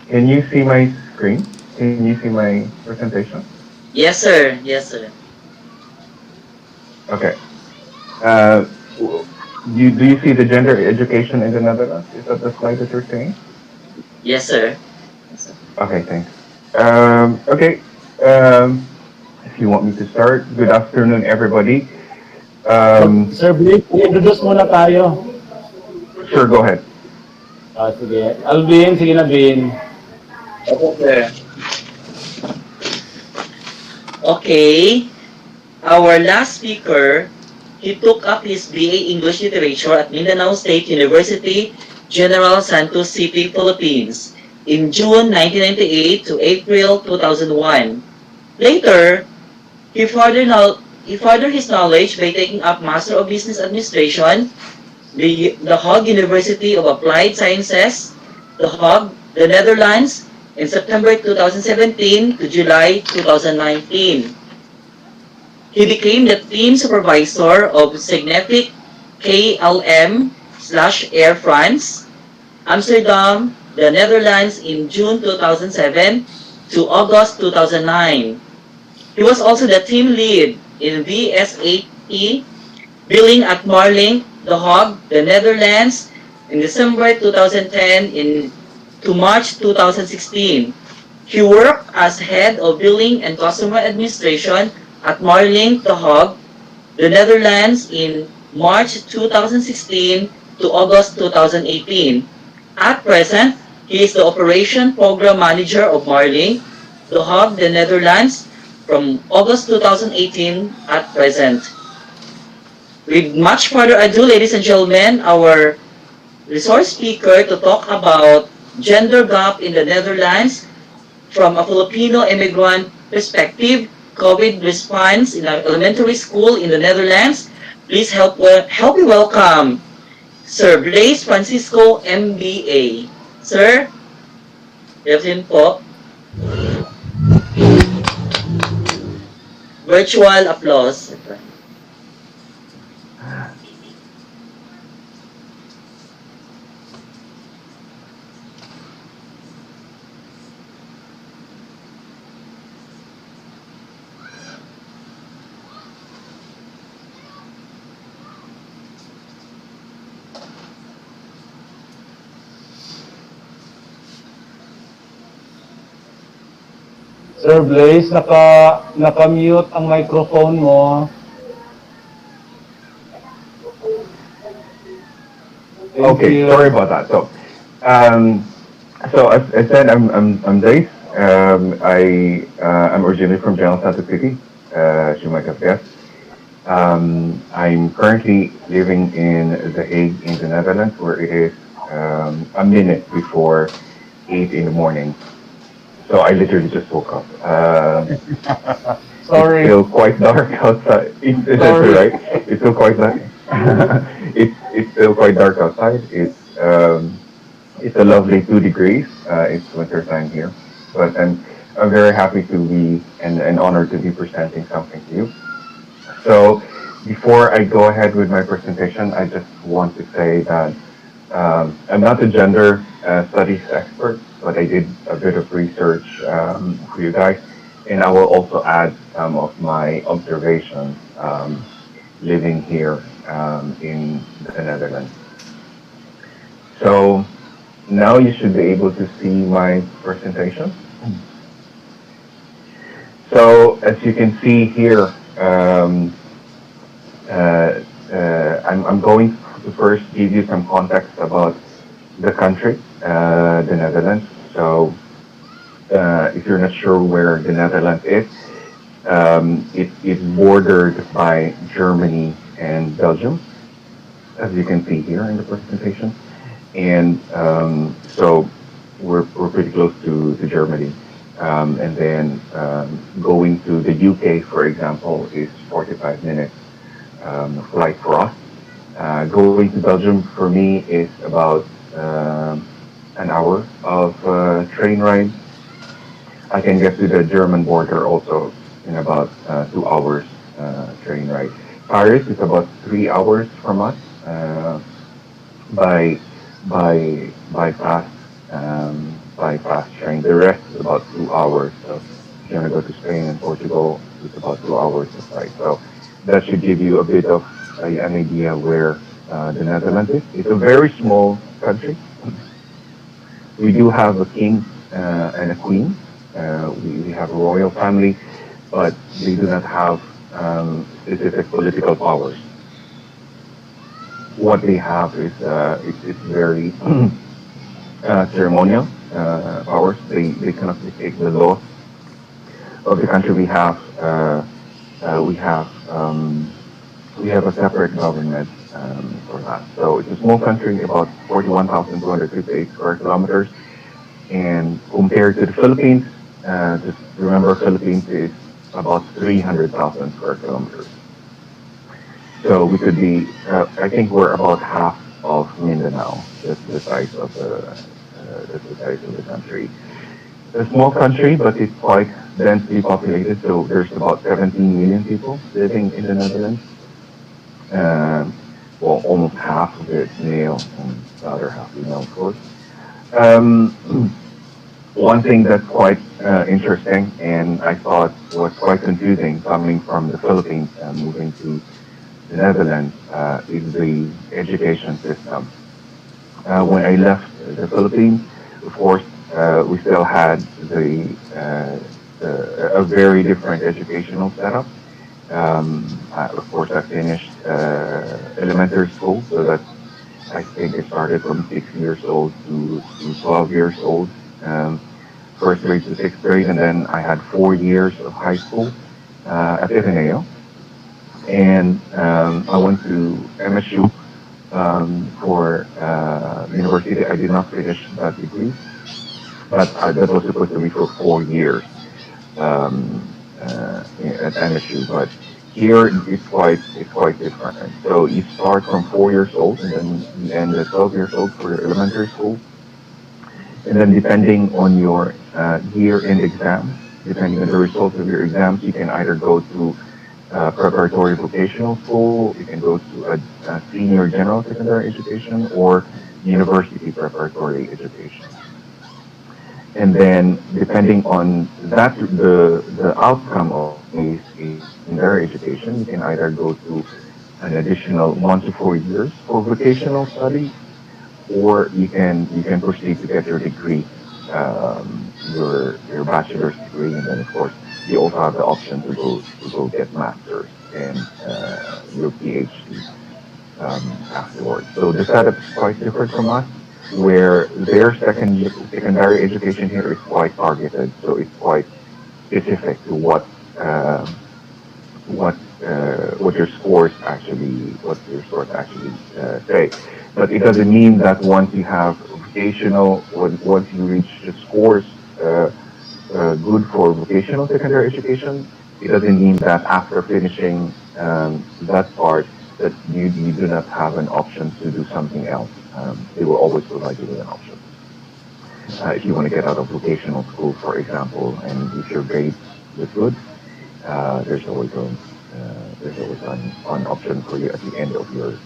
Can you see my screen? Can you see my presentation? Yes, sir. Yes, sir. Okay. Uh, do you see the gender education in the Netherlands? Is that the slide that you're seeing? Yes, sir. Yes, sir. Okay, thanks. Okay. Um, if you want me to start, good afternoon, everybody. Um, Sir Blake, introduce muna tayo. sure, go ahead. Sige. Alvin, sige na, Vin. Okay, sir. Okay. Our last speaker, he took up his BA English Literature at Mindanao State University, General Santos City, Philippines, in June 1998 to April 2001. Later, he furthered his knowledge by taking up Master of Business Administration, the Hague University of Applied Sciences, the Hague, the Netherlands, in September 2017 to July 2019. He became the team supervisor of Signetic KLM/Air France, Amsterdam, the Netherlands in June 2007 to August 2009. He was also the team lead in VS8E billing at Marlink, The Hague, the Netherlands in December 2010 to March 2016. He worked as head of billing and customer administration at Marlink, The Hague, the Netherlands in March 2016 to August 2018. At present, he is the Operation Program Manager of Marlink, The Hague, the Netherlands from August 2018 at present. With much further ado, ladies and gentlemen, our resource speaker to talk about gender gap in the Netherlands from a Filipino immigrant perspective, COVID response in an elementary school in the Netherlands. Please help me welcome Sir Blaise Francisco, MBA. Sir, Reverend po, virtual applause. Sir Blaise, naka-mute ang microphone mo. Thank Okay, you. sorry about that. So as I said, I'm Dave. I'm originally from General Santos City, as you might have guessed. I'm currently living in The Hague in the Netherlands, where it is a minute before 8 in the morning. So I literally just woke up. It's Sorry. still quite dark outside. It's Sorry. right. It's still quite dark. It's still quite dark outside. It's a lovely 2 degrees. It's winter time here, but I'm very happy to be and honored to be presenting something to you. So before I go ahead with my presentation, I just want to say that I'm not a gender studies expert, but I did a bit of research for you guys, and I will also add some of my observations living here in the Netherlands. So now you should be able to see my presentation. So as you can see here, I'm going to first give you some context about the country, the Netherlands. So if you're not sure where the Netherlands is, it's bordered by Germany and Belgium, as you can see here in the presentation. And so we're pretty close to Germany. And then going to the UK, for example, is 45 minutes flight for us. Going to Belgium for me is about an hour of train ride. I can get to the German border also in about 2 hours train ride. Paris is about 3 hours from us by by fast by fast train. The rest is about 2 hours. So if you want to go to Spain and Portugal, it's about 2 hours of flight. So that should give you a bit of an idea where the Netherlands is. It's a very small country. We do have a king and a queen. We have a royal family, but they do not have specific political powers. What they have is it's very ceremonial powers. They kind of dictate the laws of the country. We have we have a separate government for that. So it's a small country, about 41,258 square kilometers, and compared to the Philippines, just remember Philippines is about 300,000 square kilometers. So we could be, I think we're about half of Mindanao. That's the size of the country. It's a small country, but it's quite densely populated. So there's about 17 million people living in the Netherlands. Um, well, almost half of it male, and the other half female, of course. Um, One thing that's quite interesting, and I thought was quite confusing coming from the Philippines and moving to the Netherlands, is the education system. When I left the Philippines, of course, we still had a very different educational setup. Of course, I finished elementary school, so that I think it started from 6 years old to 12 years old. Um, First grade to sixth grade, and then I had 4 years of high school at Ateneo, and I went to MSU for university. I did not finish that degree, but that was supposed to be for 4 years um, at MSU. But here it's quite different. So you start from 4 years old, and then you end at 12 years old for your elementary school, and then depending on your year-end exams, depending on the results of your exams, you can either go to preparatory vocational school, you can go to a senior general secondary education, or university preparatory education. And then depending on the outcome of a secondary education, you can either go to an additional 1 to 4 years for vocational study, or you can proceed to get your degree, your bachelor's degree, and then of course you also have the option to go get masters and your PhD afterwards. So the setup is quite different from us, where their secondary education here is quite targeted, so it's quite specific to what what your scores actually say. But it doesn't mean that once you have vocational, or once you reach the scores good for vocational secondary education, it doesn't mean that after finishing that part that you do not have an option to do something else. They will always provide you with an option. If you want to get out of vocational school, for example, and if your grade is good, there's always an option for you at the end of your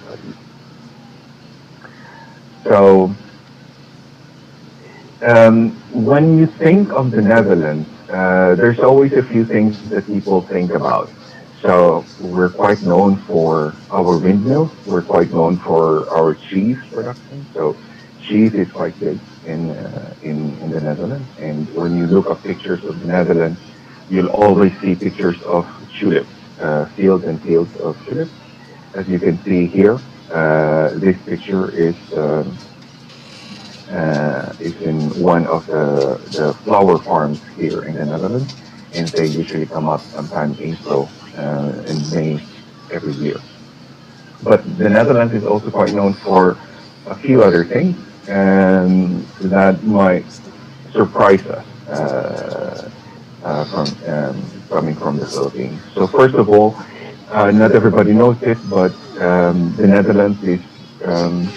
studies. So when you think of the Netherlands, there's always a few things that people think about. So we're quite known for our windmills. We're quite known for our cheese production. So cheese is quite big in the Netherlands. And when you look at pictures of the Netherlands, you'll always see pictures of tulips, fields and fields of tulips. As you can see here, this picture is in one of the flower farms here in the Netherlands, and they usually come up sometime in April and May every year. But the Netherlands is also quite known for a few other things that might surprise us coming from the Philippines. So first of all, not everybody knows this, but the Netherlands is the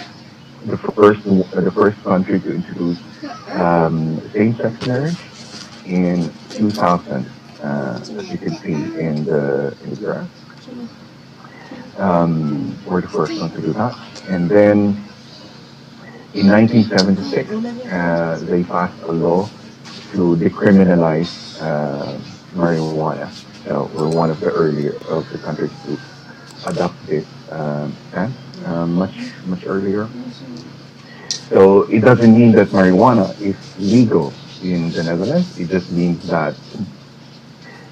first country to introduce same-sex marriage in 2000, as you can see in the graph. We're the first one to do that, and then In 1976, they passed a law to decriminalize marijuana. So we're one of the earlier of the countries to adopt this stance much earlier. So it doesn't mean that marijuana is legal in the Netherlands. It just means that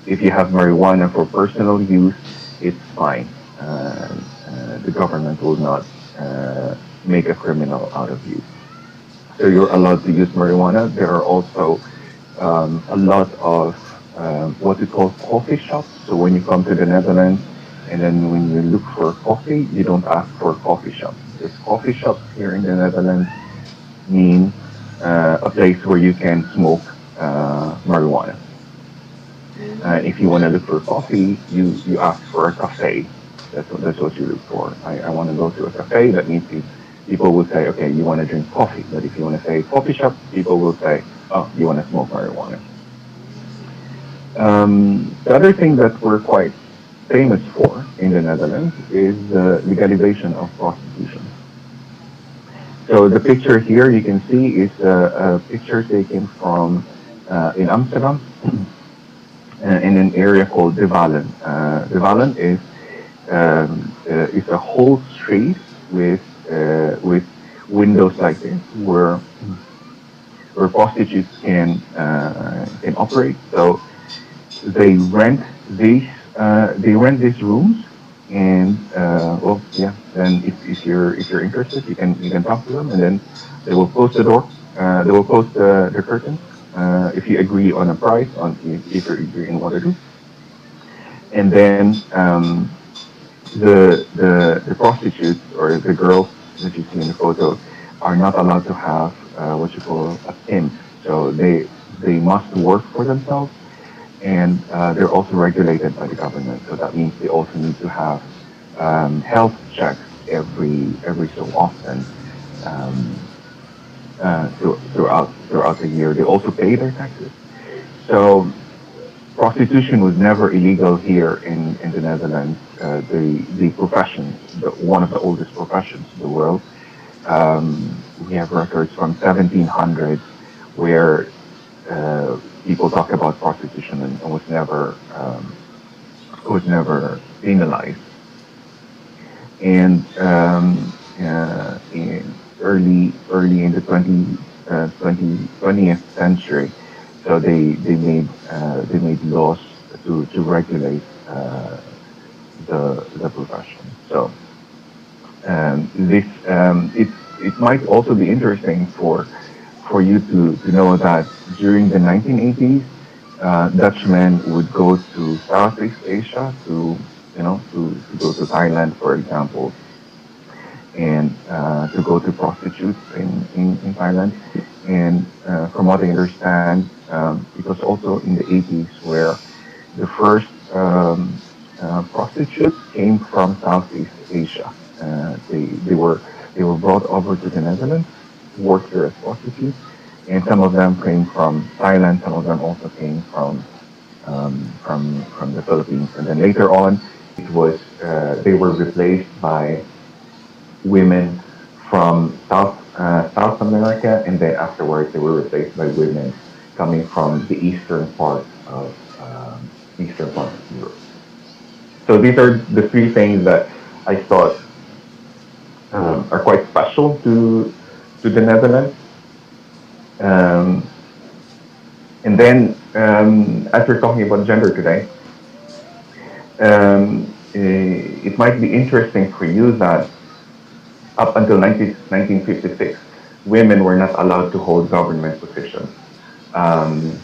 if you have marijuana for personal use, it's fine. The government will not make a criminal out of you. So you're allowed to use marijuana. There are also a lot of what we call coffee shops. So when you come to the Netherlands and then when you look for coffee, you don't ask for a coffee shop. Because coffee shops here in the Netherlands mean a place where you can smoke marijuana. If you want to look for coffee, you ask for a cafe. That's what you look for. I want to go to a cafe. That means people will say, okay, you want to drink coffee. But if you want to say coffee shop, people will say, oh, you want to smoke marijuana. The other thing that we're quite famous for in the Netherlands is the legalization of prostitution. So the picture here you can see is a picture taken from in Amsterdam in an area called De Wallen. De Wallen is a whole street with windows like this where prostitutes can operate. So they rent these rooms, and well, yeah. Then if you're interested, you can talk to them, and then they will close the door. They will close the curtains if you agree on a price, on if you agree on what to do, and then the prostitutes or the girls that you see in the photo are not allowed to have what you call a pimp. So they must work for themselves, and they're also regulated by the government. So that means they also need to have health checks every so often throughout the year. They also pay their taxes. So prostitution was never illegal here in the Netherlands. The profession, one of the oldest professions in the world. We have records from 1700 where people talk about prostitution and was never penalized. And in early in the 20th century, so they made laws to regulate the profession. So this it might also be interesting for you to know that during the 1980s, Dutchmen would go to Southeast Asia to go to Thailand, for example, and to go to prostitutes in Thailand. And from what I understand, it was also in the 80s where the first prostitutes came from Southeast Asia. They were brought over to the Netherlands to work here as prostitutes, and some of them came from Thailand. Some of them also came from the Philippines, and then later on, it was they were replaced by women from South America, and then afterwards they were replaced by women coming from the eastern part of Europe. So these are the three things that I thought are quite special to the Netherlands. And then, as we're talking about gender today, it might be interesting for you that up until 1956, women were not allowed to hold government positions. Um,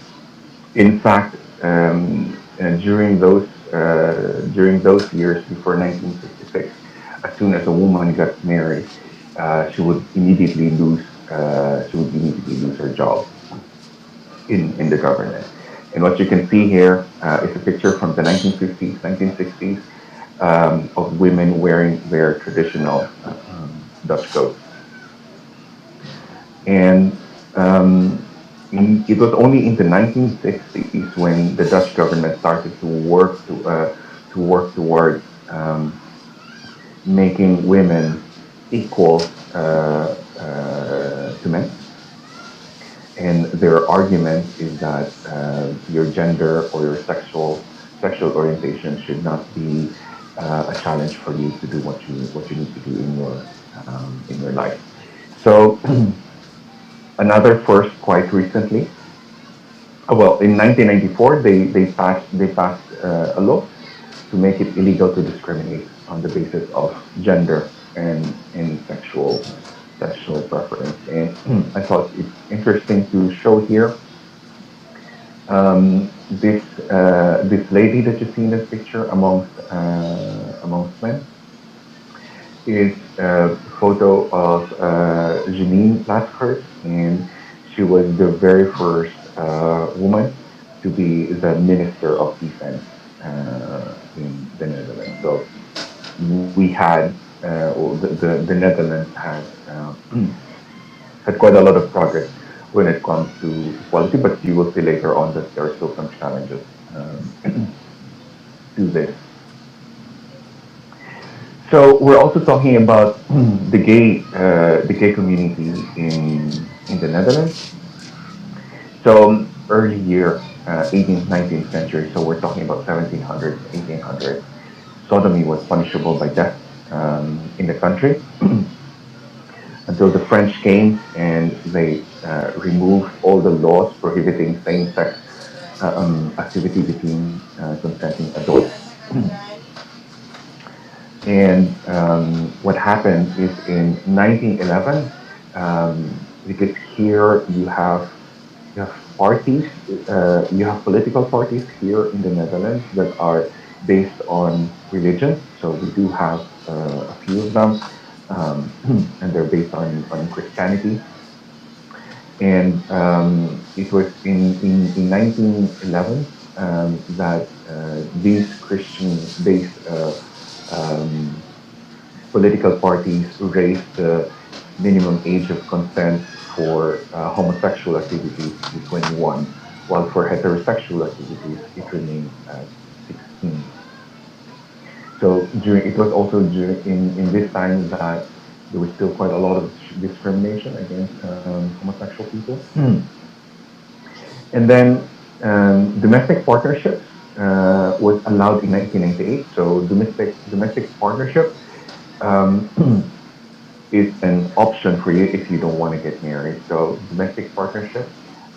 in fact, during those years before 1956, as soon as a woman got married, she would immediately lose her job in the government. And what you can see here is a picture from the 1950s, 1960s of women wearing their traditional Dutch coats. And it was only in the 1960s when the Dutch government started to work towards making women equal to men. And their argument is that your gender or your sexual orientation should not be a challenge for you to do what you need to do in your life. So another first, quite recently, well, in 1994, they passed a law to make it illegal to discriminate on the basis of gender and sexual preference. And I thought it's interesting to show here this lady that you see in this picture amongst men is a photo of Janine Laskhurst, and she was the very first woman to be the Minister of Defense in the Netherlands. So we had, or the Netherlands had quite a lot of progress when it comes to equality, but you will see later on that there are still some challenges to this. So we're also talking about the gay community in the Netherlands. So early year, 18th, 19th century. So we're talking about 1700s, 1800s. Sodomy was punishable by death in the country until the French came and they removed all the laws prohibiting same-sex activity between consenting adults. And what happened is in 1911, because here you have parties, you have political parties here in the Netherlands that are based on religion. So we do have a few of them, and they're based on Christianity. And it was in 1911 that these Christian-based um, political parties raised the minimum age of consent for homosexual activities to 21, while for heterosexual activities it remained at 16. So it was also in this time that there was still quite a lot of discrimination against homosexual people. And then domestic partnerships was allowed in 1998. So domestic partnership um, is an option for you if you don't want to get married. So domestic partnership,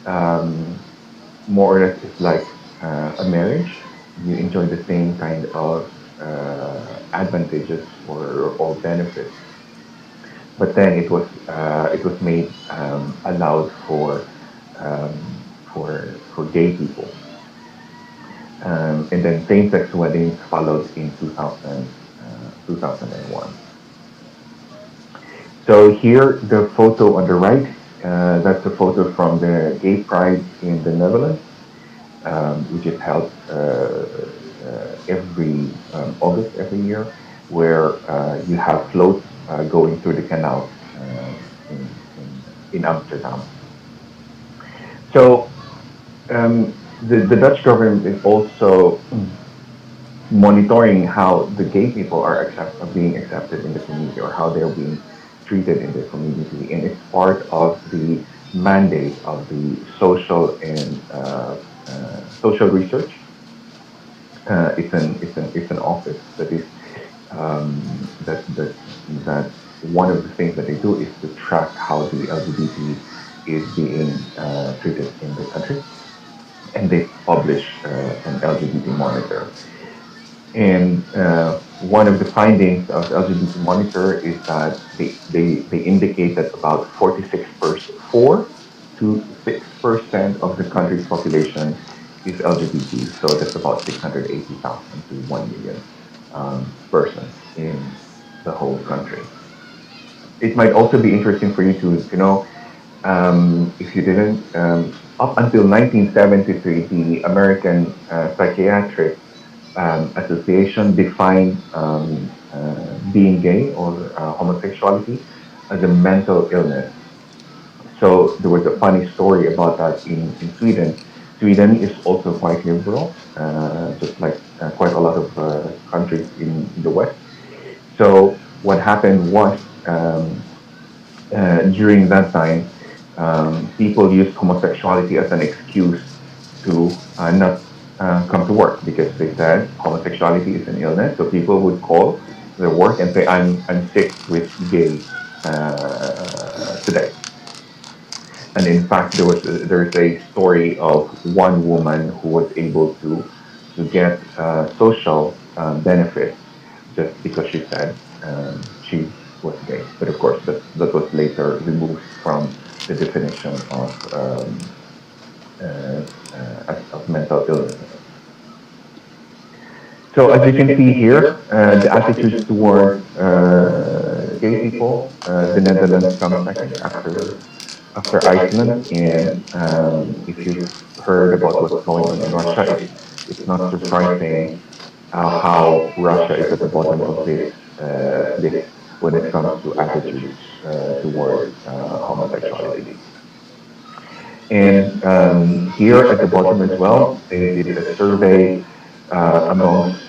um, more or less, is like a marriage. You enjoy the same kind of advantages or benefits, but then it was made allowed um, for gay people, and then same-sex weddings followed in 2001. So here, the photo on the right, that's a photo from the Gay Pride in the Netherlands, which is held every August every year, where you have floats going through the canal in, in Amsterdam. So the Dutch government is also monitoring how the gay people are being accepted in the community, or how they're being treated in the community, and it's part of the mandate of the social research. It's an office that is that one of the things that they do is to track how the LGBT is being treated in the country, and they publish an LGBT monitor. And one of the findings of the LGBT monitor is that they indicate that about 4 to 6% of the country's population is LGBT. So that's about 680,000 to 1 million persons in the whole country. It might also be interesting for you to know, if you didn't, up until 1973, the American Psychiatric Association defined being gay or homosexuality as a mental illness. So there was a funny story about that in Sweden. Sweden is also quite liberal, just like quite a lot of countries in the West. So what happened was, during that time, people used homosexuality as an excuse to not come to work because they said homosexuality is an illness. So people would call their work and say, I'm sick with gay today. And in fact, there's a story of one woman who was able to get social benefits just because she said she was gay. But of course, that was later removed from the definition of mental illness. So as you can see here, the attitudes toward gay people, the Netherlands comes second after Iceland, and if you've heard about what's going on in Russia, it's not surprising how Russia is at the bottom of this list when it comes to attitudes toward homosexuality. And here at the bottom as well, they did a survey amongst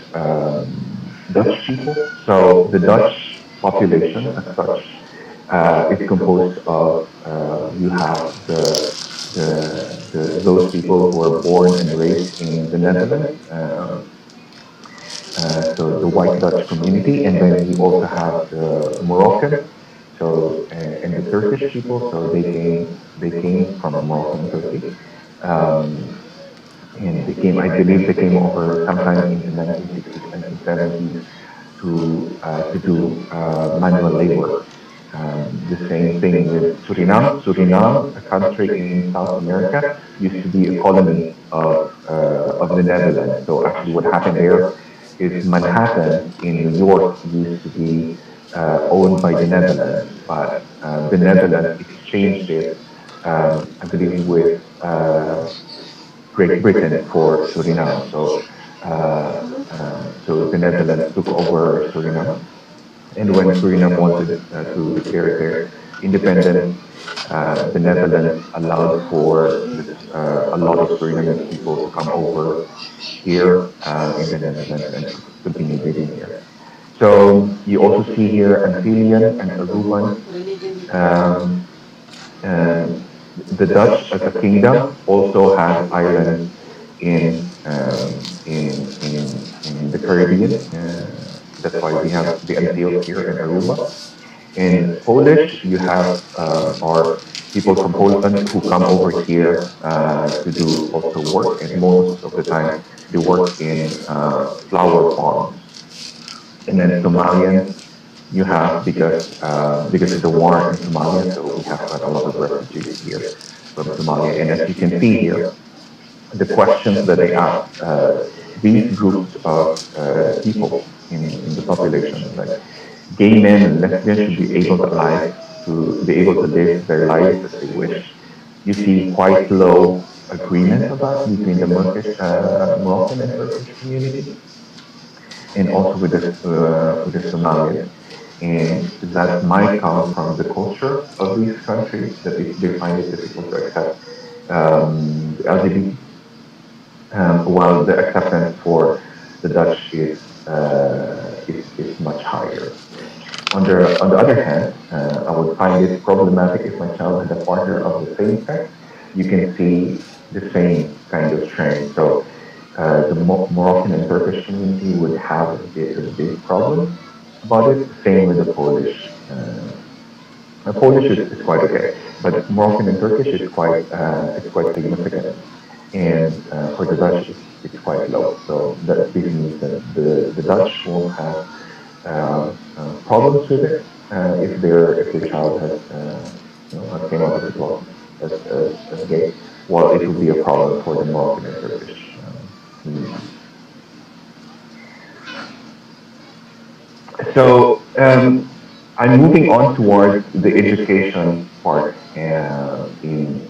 Dutch people. So the Dutch population, as such, is composed of you have those people who are born and raised in the Netherlands, so the white Dutch community, and then you also have the Moroccan, so and the Turkish people. So they came from Morocco and Turkey, um, and I believe they came over sometime in the 1960s, 1970s to do manual labor. The same thing with Suriname. Suriname, a country in South America, used to be a colony of the Netherlands. So actually, what happened there is Manhattan in New York used to be owned by the Netherlands, but the Netherlands exchanged it, I believe, with Great Britain for Suriname. So the Netherlands took over Suriname, and when Suriname wanted to declare their independence, the Netherlands allowed for a lot of Surinamese people to come over here in the Netherlands and continue living here. So you also see here Antillean and Aruban. Um, and the Dutch, as a kingdom, also has islands in in the Caribbean. That's why we have the Antilles here in Aruba. In Polish, you have our people from Poland who come over here to do also work, and most of the time they work in flower farms. And then Somalians, you have because of the war in Somalia, so we have got a lot of refugees here from Somalia. And as you can see here, the questions that they ask these groups of people in the population, like gay men and lesbians, should be able to live their lives as they wish. You see quite low agreement about between the Moroccan and Turkish community, and also with the Somalians. And that might come from the culture of these countries, that they find it difficult to accept the LGBT, while the acceptance for the Dutch is much higher. On the other hand, I would find it problematic if my child had a partner of the same sex. You can see the same kind of trend. So the Moroccan and Turkish community would have a big problem about it. Same with the Polish. Polish is quite okay, but Moroccan and Turkish is quite significant, and for the Dutch it's quite low. So that this means that the Dutch won't have problems with it if their child has came out as well as gay. While it will be a problem for the Moroccan and Turkish community. So I'm moving on towards the education part in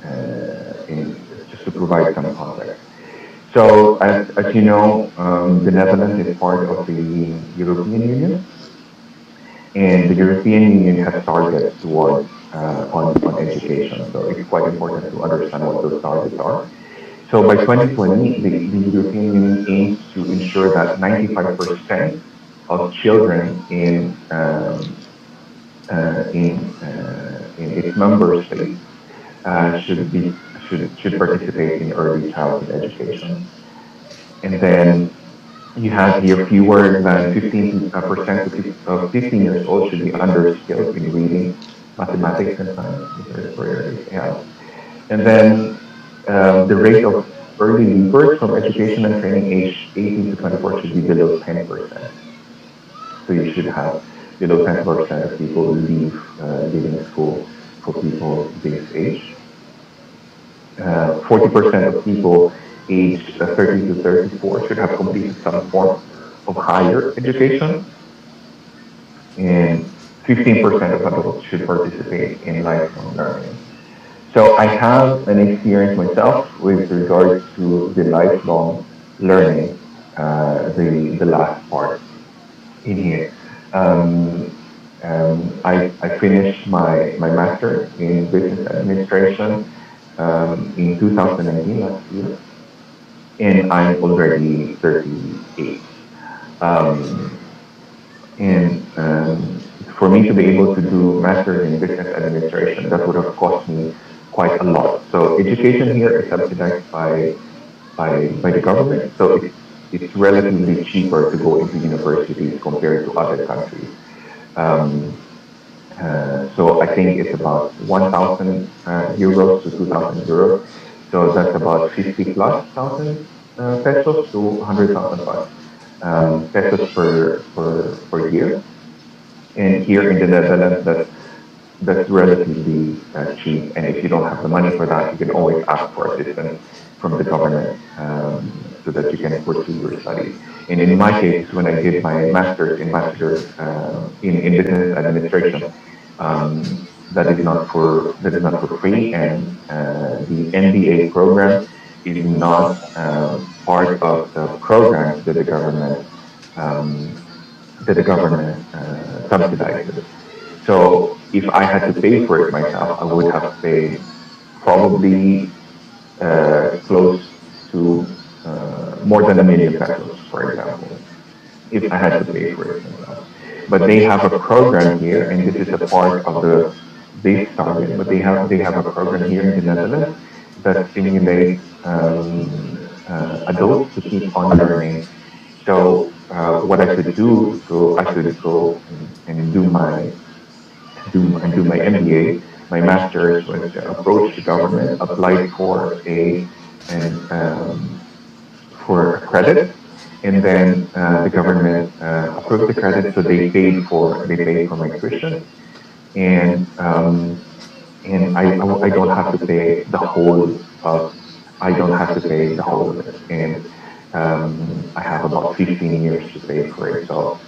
just to provide some context. So as you know, the Netherlands is part of the European Union, and the European Union has targets towards on education. So it's quite important to understand what those targets are. So by 2020, the European Union aims to ensure that 95% of children in its member states should be should participate in early childhood education. And then you have here fewer than 15% of 15 years old should be underskilled in reading, mathematics, and science. These are for areas they have. And then the rate of early leavers from education and training age 18 to 24 should be below 10%. So you should have below 10% of people leaving school for people this age. 40% of people aged 30 to 34 should have completed some form of higher education, and 15% of adults should participate in lifelong learning. So I have an experience myself with regards to the lifelong learning, the last part in here. Um, I finished my master in business administration in 2019 last year, and I'm already 38. Um, and for me to be able to do master's in business administration, that would have cost me quite a lot. So education here is subsidized by the government, so it's relatively cheaper to go into universities compared to other countries. Um, so I think it's about 1,000 euros to 2,000 euros. So that's about 50 plus thousand pesos to 100,000 plus pesos per year. And here in the Netherlands, that's relatively cheap. And if you don't have the money for that, you can always ask for assistance from the government so that you can pursue your studies. And in my case, when I did my master's in business administration, that is not for free, and the MBA program is not part of the programs um, that the government subsidizes. So if I had to pay for it myself, I would have paid probably close to more than 1 million pesos, for example, if I had to pay for it myself. But they have a program here, and this is a part of the base target. But they have a program here in the Netherlands that stimulates adults to keep on learning. So what I could do, so I could go and do my MBA, my master's, was to approach the government, applied for and for a credit, and then the government approved the credit, so they paid for my tuition, and I don't have to pay the whole of it, and I have about 15 years to pay for it. So